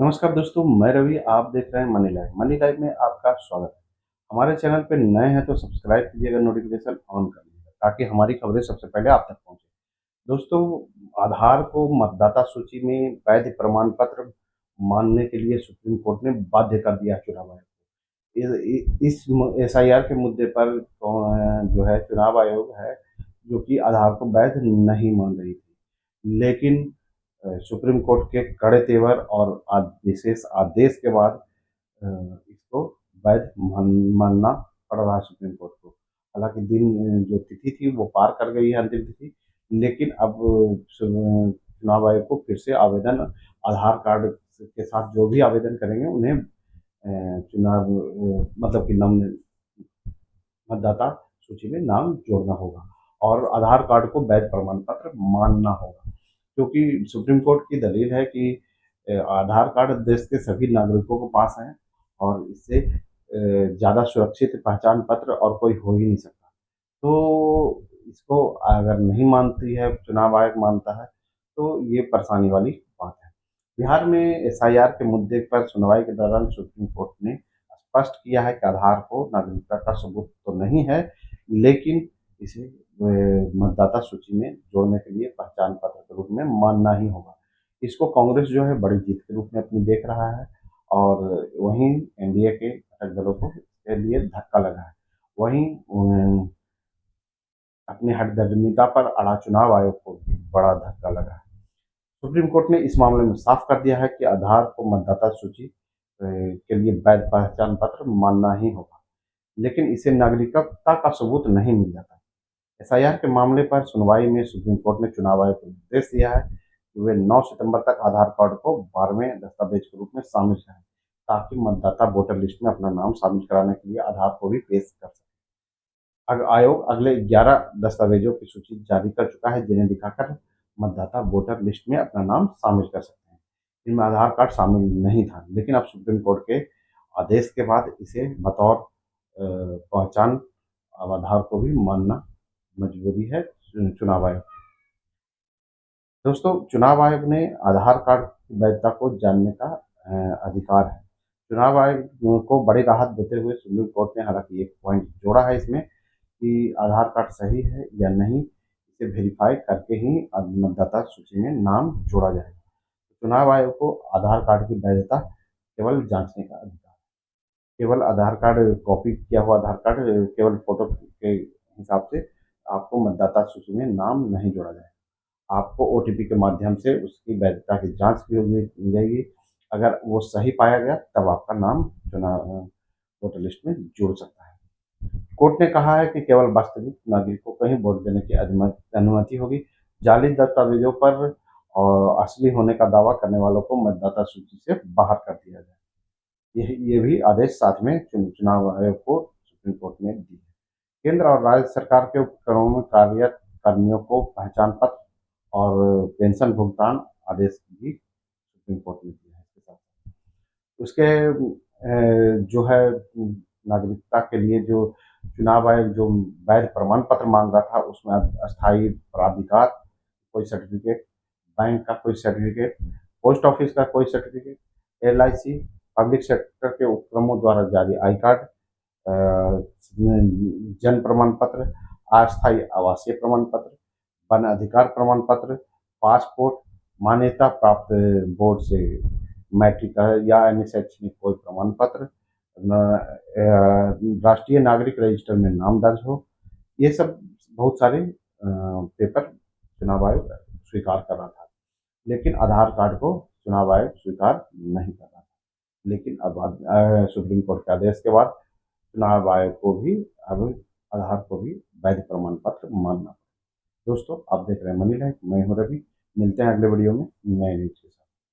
नमस्कार दोस्तों, मैं रवि। आप देख रहे हैं मनी लाइव। मनी लाइव में आपका स्वागत है। हमारे चैनल पे नए हैं तो सब्सक्राइब कीजिएगा, नोटिफिकेशन ऑन कर लीजिएगा ताकि हमारी खबरें सबसे पहले आप तक पहुंचे। दोस्तों, आधार को मतदाता सूची में वैध प्रमाण पत्र मानने के लिए सुप्रीम कोर्ट ने बाध्य कर दिया है चुनाव आयोग को। इस एसआईआर के मुद्दे पर जो है चुनाव आयोग है जो कि आधार को वैध नहीं मान रही थी, लेकिन सुप्रीम कोर्ट के कड़े तेवर और विशेष आदेश के बाद इसको वैध मानना पड़ रहा है सुप्रीम कोर्ट को। हालांकि दिन जो तिथि थी वो पार कर गई है, अंतिम तिथि, लेकिन अब चुनाव आयोग को फिर से आवेदन आधार कार्ड के साथ जो भी आवेदन करेंगे उन्हें चुनाव मतलब कि नाम मतदाता सूची में नाम जोड़ना होगा और आधार कार्ड को वैध प्रमाण पत्र मानना होगा, क्योंकि सुप्रीम कोर्ट की दलील है कि आधार कार्ड देश के सभी नागरिकों के पास है और इससे ज़्यादा सुरक्षित पहचान पत्र और कोई हो ही नहीं सकता। तो इसको अगर नहीं मानती है, चुनाव आयोग मानता है, तो ये परेशानी वाली बात है। बिहार में एसआईआर के मुद्दे पर सुनवाई के दौरान सुप्रीम कोर्ट ने स्पष्ट किया है कि आधार को नागरिकता का सबूत तो नहीं है, लेकिन इसे मतदाता सूची में जोड़ने के लिए पहचान पत्र के रूप में मानना ही होगा। इसको कांग्रेस जो है बड़ी जीत के रूप में अपनी देख रहा है और वहीं एनडीए के घटक दलों को इसके लिए धक्का लगा है। वहीं अपनी हठधर्मिता पर अड़ा चुनाव आयोग को भी बड़ा धक्का लगा है। सुप्रीम कोर्ट ने इस मामले में साफ कर दिया है कि आधार को मतदाता सूची के लिए वैध पहचान पत्र मानना ही होगा, लेकिन इसे नागरिकता का सबूत नहीं मिल जाता। एसआईआर के मामले पर सुनवाई में सुप्रीम कोर्ट ने चुनाव आयोग को निर्देश दिया है कि वे 9 सितंबर तक आधार कार्ड को 12वें दस्तावेज के रूप में शामिल करें, ताकि मतदाता वोटर लिस्ट में अपना नाम शामिल कराने के लिए आधार को भी पेश कर सके। आयोग अगले 11 दस्तावेजों की सूची जारी कर चुका है, जिन्हें दिखाकर मतदाता वोटर लिस्ट में अपना नाम शामिल कर सकते हैं। इनमें आधार कार्ड शामिल नहीं था, लेकिन अब सुप्रीम कोर्ट के आदेश के बाद इसे बतौर पहचान अब आधार को भी मानना मजबूरी है चुनाव आयोग की। दोस्तों, चुनाव आयोग ने आधार कार्ड की वैधता को जानने का अधिकार है। चुनाव आयोग को बड़ी राहत देते हुए सुप्रीम कोर्ट ने हालांकि एक पॉइंट जोड़ा है इसमें कि आधार कार्ड सही है या नहीं, इसे वेरीफाई करके ही मतदाता सूची में नाम जोड़ा जाएगा। चुनाव आयोग को आधार कार्ड की वैधता केवल जांचने का अधिकार है। केवल आधार कार्ड, कॉपी किया हुआ आधार कार्ड, केवल फोटो के हिसाब से आपको मतदाता सूची में नाम नहीं जोड़ा जाएगा। आपको ओटीपी के माध्यम से उसकी वैधता की जांच की जाएगी। अगर वो सही पाया गया तब आपका नाम चुनाव वोटर लिस्ट में जुड़ सकता है। कोर्ट ने कहा है कि केवल वास्तविक नागरिकों को ही वोट देने की अनुमति होगी। जाली दस्तावेजों पर और असली होने का दावा करने वालों को मतदाता सूची से बाहर कर दिया जाए। ये भी आदेश साथ में चुनाव आयोग को सुप्रीम कोर्ट ने दी है। केंद्र और राज्य सरकार के उपक्रमों में कार्यरत कर्मियों को पहचान पत्र और पेंशन भुगतान आदेश भी सुप्रीम कोर्ट ने दिया है। इसके साथ उसके जो है नागरिकता के लिए जो चुनाव आयोग जो वैध प्रमाण पत्र मांग रहा था, उसमें अस्थायी प्राधिकार कोई सर्टिफिकेट, बैंक का कोई सर्टिफिकेट, पोस्ट ऑफिस का कोई सर्टिफिकेट, एलआईसी, पब्लिक सेक्टर के उपक्रमों द्वारा जारी आई कार्ड, जन प्रमाण पत्र, अस्थायी आवासीय प्रमाण पत्र, वन अधिकार प्रमाण पत्र, पासपोर्ट, मान्यता प्राप्त बोर्ड से मैट्रिक या अन्य शैक्षणिक कोई प्रमाण पत्र, राष्ट्रीय नागरिक रजिस्टर में नाम दर्ज हो, ये सब बहुत सारे पेपर चुनाव आयोग स्वीकार कर रहा था, लेकिन आधार कार्ड को चुनाव आयोग स्वीकार नहीं कर रहा था। लेकिन अब सुप्रीम कोर्ट के आदेश के बाद चुनाव आयोग को भी अब आधार को भी वैध प्रमाण पत्र मानना। दोस्तों, आप देख रहे हैं मनी लाइफ, मैं हूं रवि। मिलते हैं अगले वीडियो में नए न्यूज के साथ।